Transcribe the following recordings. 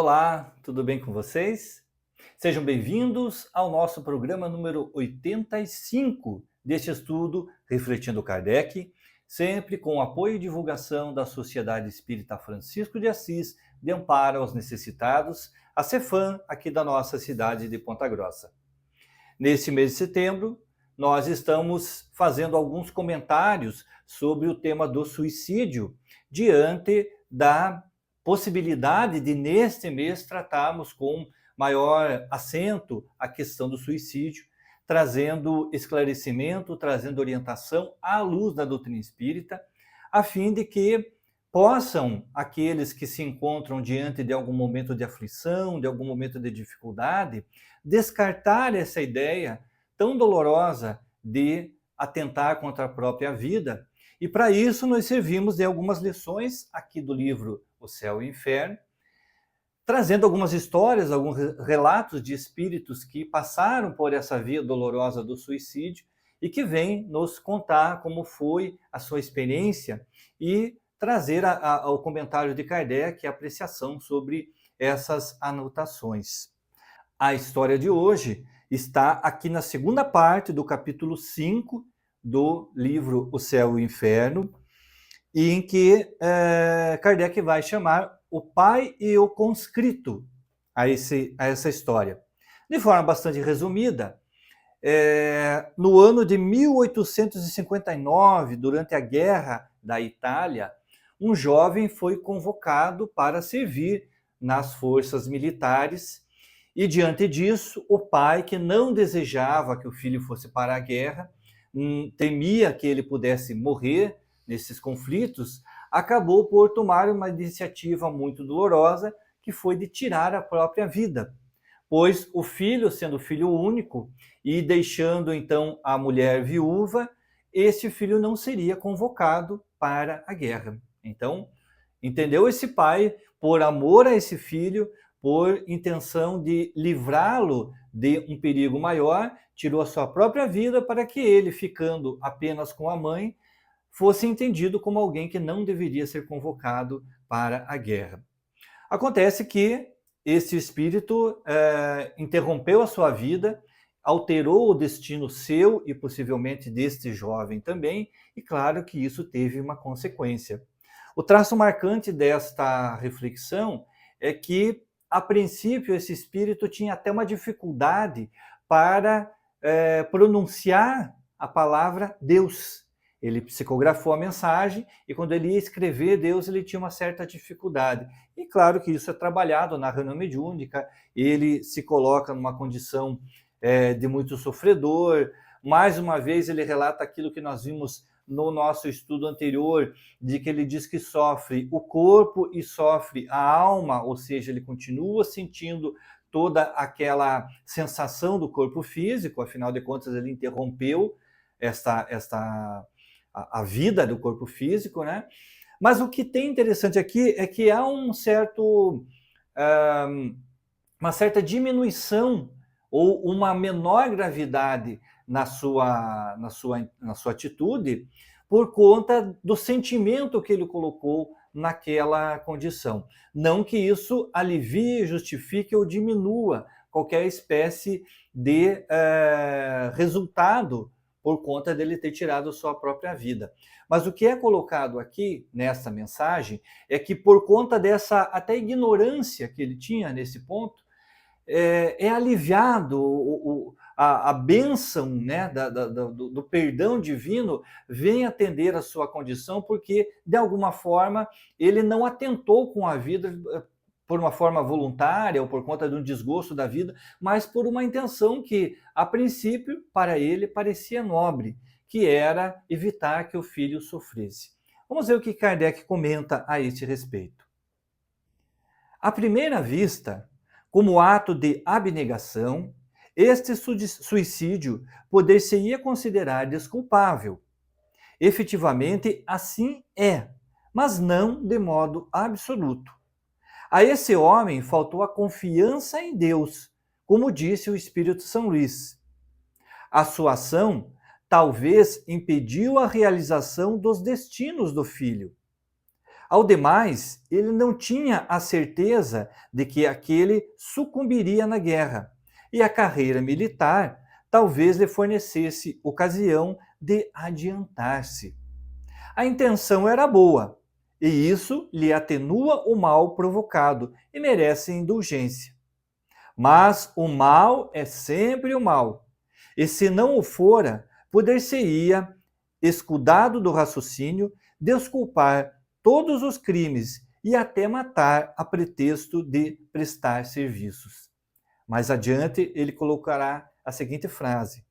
Olá, tudo bem com vocês? Sejam bem-vindos ao nosso programa número 85 deste estudo Refletindo Kardec, sempre com o apoio e divulgação da Sociedade Espírita Francisco de Assis de Amparo aos Necessitados, a Cefam, aqui da nossa cidade de Ponta Grossa. Neste mês de setembro, nós estamos fazendo alguns comentários sobre o tema do suicídio, diante da possibilidade de, neste mês, tratarmos com maior acento a questão do suicídio, trazendo esclarecimento, trazendo orientação à luz da doutrina espírita, a fim de que possam aqueles que se encontram diante de algum momento de aflição, de algum momento de dificuldade, descartar essa ideia tão dolorosa de atentar contra a própria vida. E para isso nós servimos de algumas lições aqui do livro O Céu e o Inferno, trazendo algumas histórias, alguns relatos de espíritos que passaram por essa via dolorosa do suicídio e que vêm nos contar como foi a sua experiência e trazer ao comentário de Kardec a apreciação sobre essas anotações. A história de hoje está aqui na segunda parte do capítulo 5 do livro O Céu e o Inferno, em que Kardec vai chamar o pai e o conscrito a essa história. De forma bastante resumida, no ano de 1859, durante a Guerra da Itália, um jovem foi convocado para servir nas forças militares e, diante disso, o pai, que não desejava que o filho fosse para a guerra, temia que ele pudesse morrer nesses conflitos, acabou por tomar uma iniciativa muito dolorosa, que foi de tirar a própria vida, pois o filho, sendo filho único e deixando então a mulher viúva, esse filho não seria convocado para a guerra. Então, entendeu esse pai, por amor a esse filho, por intenção de livrá-lo de um perigo maior, tirou a sua própria vida para que ele, ficando apenas com a mãe, fosse entendido como alguém que não deveria ser convocado para a guerra. Acontece que esse espírito interrompeu a sua vida, alterou o destino seu e possivelmente deste jovem também, e claro que isso teve uma consequência. O traço marcante desta reflexão é que, a princípio, esse espírito tinha até uma dificuldade para pronunciar a palavra Deus. Ele psicografou a mensagem e, quando ele ia escrever Deus, ele tinha uma certa dificuldade. E claro que isso é trabalhado na reunião mediúnica, ele se coloca numa condição de muito sofredor. Mais uma vez, ele relata aquilo que nós vimos no nosso estudo anterior, de que ele diz que sofre o corpo e sofre a alma, ou seja, ele continua sentindo toda aquela sensação do corpo físico, afinal de contas ele interrompeu a vida do corpo físico, né? Mas o que tem interessante aqui é que há uma certa diminuição ou uma menor gravidade na sua atitude, por conta do sentimento que ele colocou naquela condição. Não que isso alivie, justifique ou diminua qualquer espécie de resultado por conta dele ter tirado sua própria vida. Mas o que é colocado aqui nessa mensagem é que, por conta dessa até ignorância que ele tinha nesse ponto, é aliviado a bênção, né, do perdão divino vem atender a sua condição, porque de alguma forma ele não atentou com a vida por uma forma voluntária ou por conta de um desgosto da vida, mas por uma intenção que, a princípio, para ele parecia nobre, que era evitar que o filho sofresse. Vamos ver o que Kardec comenta a este respeito. À primeira vista, como ato de abnegação, este suicídio poder-se-ia considerar desculpável. Efetivamente, assim é, mas não de modo absoluto. A esse homem faltou a confiança em Deus, como disse o Espírito São Luís. A sua ação talvez impediu a realização dos destinos do filho. Ao demais, ele não tinha a certeza de que aquele sucumbiria na guerra, e a carreira militar talvez lhe fornecesse ocasião de adiantar-se. A intenção era boa, e isso lhe atenua o mal provocado e merece indulgência. Mas o mal é sempre o mal, e se não o fora, poder-se-ia, escudado do raciocínio, desculpar todos os crimes e até matar a pretexto de prestar serviços. Mais adiante, ele colocará a seguinte frase: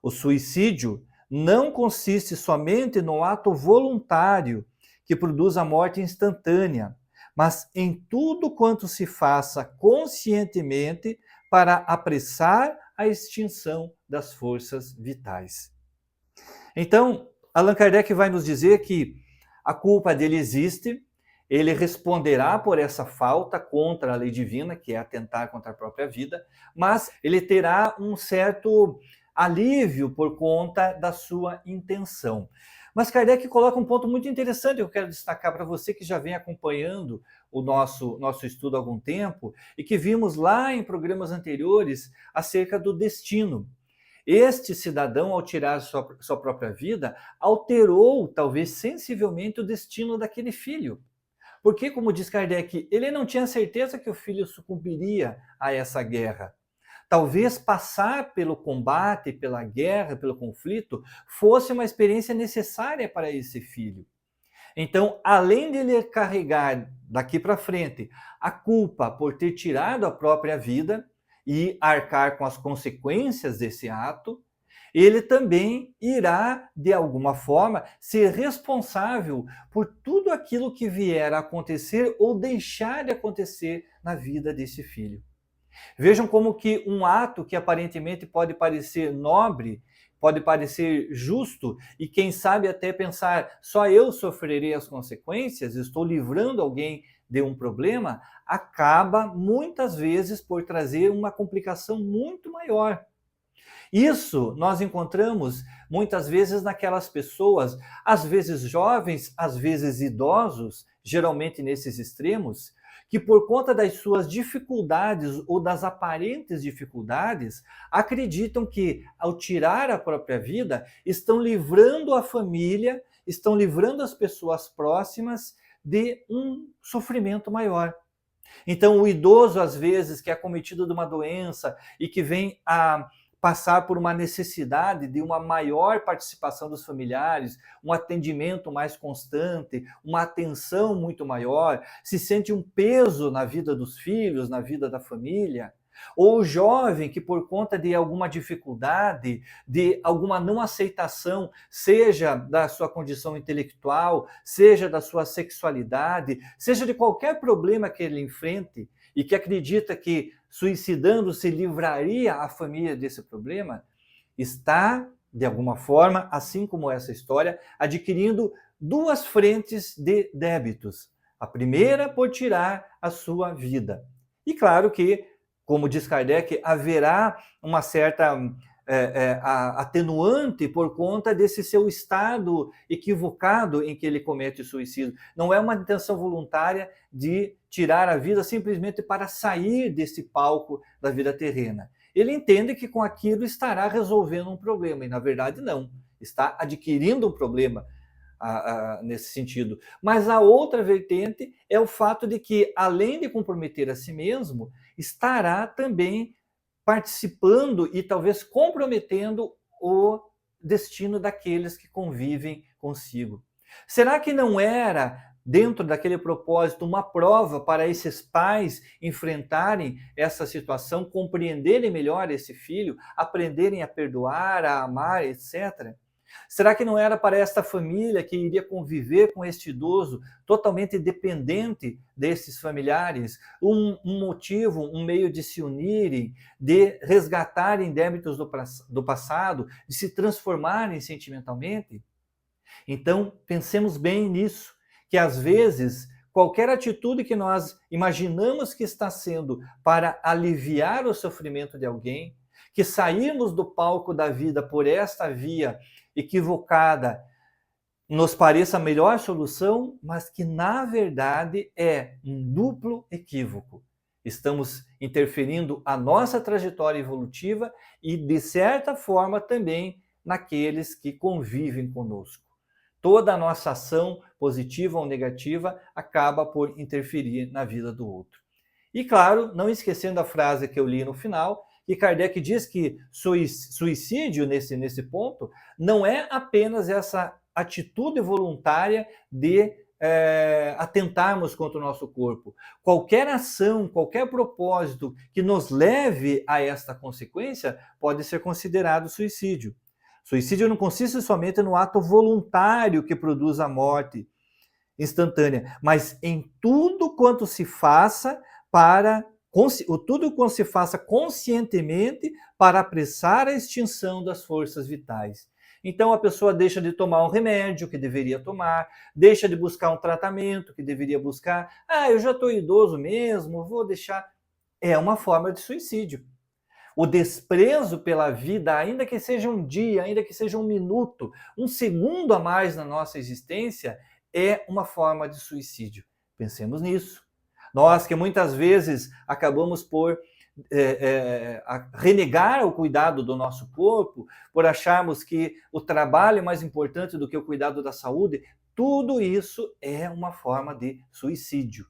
o suicídio não consiste somente no ato voluntário que produz a morte instantânea, mas em tudo quanto se faça conscientemente para apressar a extinção das forças vitais. Então, Allan Kardec vai nos dizer que a culpa dele existe, ele responderá por essa falta contra a lei divina, que é atentar contra a própria vida, mas ele terá um certo alívio por conta da sua intenção. Mas Kardec coloca um ponto muito interessante que eu quero destacar para você que já vem acompanhando o nosso estudo há algum tempo e que vimos lá em programas anteriores acerca do destino. Este cidadão, ao tirar sua própria vida, alterou, talvez sensivelmente, o destino daquele filho. Porque, como diz Kardec, ele não tinha certeza que o filho sucumbiria a essa guerra. Talvez passar pelo combate, pela guerra, pelo conflito, fosse uma experiência necessária para esse filho. Então, além de ele carregar daqui para frente a culpa por ter tirado a própria vida e arcar com as consequências desse ato, ele também irá, de alguma forma, ser responsável por tudo aquilo que vier a acontecer ou deixar de acontecer na vida desse filho. Vejam como que um ato que aparentemente pode parecer nobre, pode parecer justo e quem sabe até pensar só eu sofrerei as consequências, estou livrando alguém de um problema, acaba muitas vezes por trazer uma complicação muito maior. Isso nós encontramos muitas vezes naquelas pessoas, às vezes jovens, às vezes idosos, geralmente nesses extremos, que por conta das suas dificuldades ou das aparentes dificuldades, acreditam que ao tirar a própria vida, estão livrando a família, estão livrando as pessoas próximas de um sofrimento maior. Então, o idoso, às vezes, que é acometido de uma doença e que vem a passar por uma necessidade de uma maior participação dos familiares, um atendimento mais constante, uma atenção muito maior, se sente um peso na vida dos filhos, na vida da família. Ou o jovem que, por conta de alguma dificuldade, de alguma não aceitação, seja da sua condição intelectual, seja da sua sexualidade, seja de qualquer problema que ele enfrente, e que acredita que suicidando-se livraria a família desse problema, está, de alguma forma, assim como essa história, adquirindo duas frentes de débitos. A primeira por tirar a sua vida. E claro que, como diz Kardec, haverá uma certa atenuante por conta desse seu estado equivocado em que ele comete o suicídio. Não é uma intenção voluntária de tirar a vida simplesmente para sair desse palco da vida terrena. Ele entende que com aquilo estará resolvendo um problema, e na verdade não. Está adquirindo um problema nesse sentido. Mas a outra vertente é o fato de que, além de comprometer a si mesmo, estará também participando e talvez comprometendo o destino daqueles que convivem consigo. Será que não era, dentro daquele propósito, uma prova para esses pais enfrentarem essa situação, compreenderem melhor esse filho, aprenderem a perdoar, a amar, etc.? Será que não era para esta família que iria conviver com este idoso totalmente dependente desses familiares um motivo, um meio de se unirem, de resgatarem débitos do passado, de se transformarem sentimentalmente? Então, pensemos bem nisso, que às vezes qualquer atitude que nós imaginamos que está sendo para aliviar o sofrimento de alguém, que saímos do palco da vida por esta via equivocada, nos pareça a melhor solução, mas que na verdade é um duplo equívoco. Estamos interferindo a nossa trajetória evolutiva e, de certa forma, também naqueles que convivem conosco. Toda a nossa ação, positiva ou negativa, acaba por interferir na vida do outro. E claro, não esquecendo a frase que eu li no final, que Kardec diz que suicídio nesse ponto não é apenas essa atitude voluntária de atentarmos contra o nosso corpo. Qualquer ação, qualquer propósito que nos leve a esta consequência pode ser considerado suicídio. Suicídio não consiste somente no ato voluntário que produz a morte instantânea, mas em tudo quanto se faça conscientemente para apressar a extinção das forças vitais. Então a pessoa deixa de tomar um remédio que deveria tomar, deixa de buscar um tratamento que deveria buscar. Eu já estou idoso mesmo, vou deixar. É uma forma de suicídio. O desprezo pela vida, ainda que seja um dia, ainda que seja um minuto, um segundo a mais na nossa existência, é uma forma de suicídio. Pensemos nisso. Nós que muitas vezes acabamos por renegar o cuidado do nosso corpo, por acharmos que o trabalho é mais importante do que o cuidado da saúde, tudo isso é uma forma de suicídio.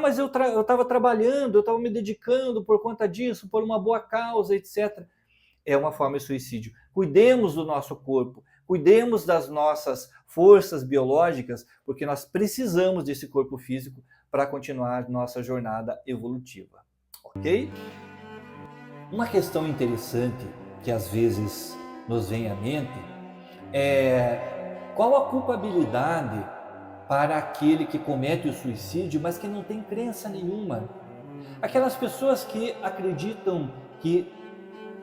Mas eu estava trabalhando, eu estava me dedicando por conta disso, por uma boa causa, etc. É uma forma de suicídio. Cuidemos do nosso corpo, cuidemos das nossas forças biológicas, porque nós precisamos desse corpo físico para continuar nossa jornada evolutiva. Ok? Uma questão interessante que às vezes nos vem à mente é qual a culpabilidade para aquele que comete o suicídio, mas que não tem crença nenhuma. Aquelas pessoas que acreditam que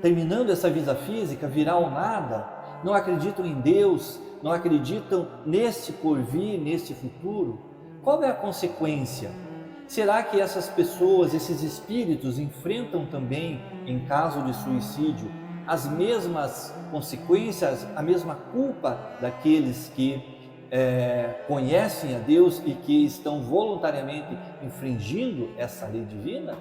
terminando essa vida física virá o nada, não acreditam em Deus, não acreditam neste porvir, neste futuro. Qual é a consequência? Será que essas pessoas, esses espíritos, enfrentam também, em caso de suicídio, as mesmas consequências, a mesma culpa daqueles que conhecem a Deus e que estão voluntariamente infringindo essa lei divina?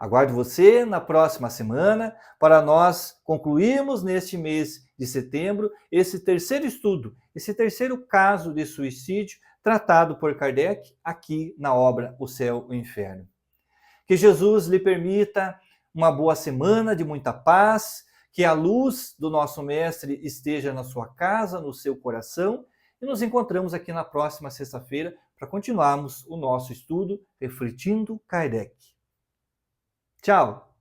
Aguardo você na próxima semana para nós concluirmos neste mês de setembro esse terceiro estudo, esse terceiro caso de suicídio tratado por Kardec aqui na obra O Céu e o Inferno. Que Jesus lhe permita uma boa semana de muita paz, que a luz do nosso Mestre esteja na sua casa, no seu coração, e nos encontramos aqui na próxima sexta-feira para continuarmos o nosso estudo Refletindo Kardec. Tchau!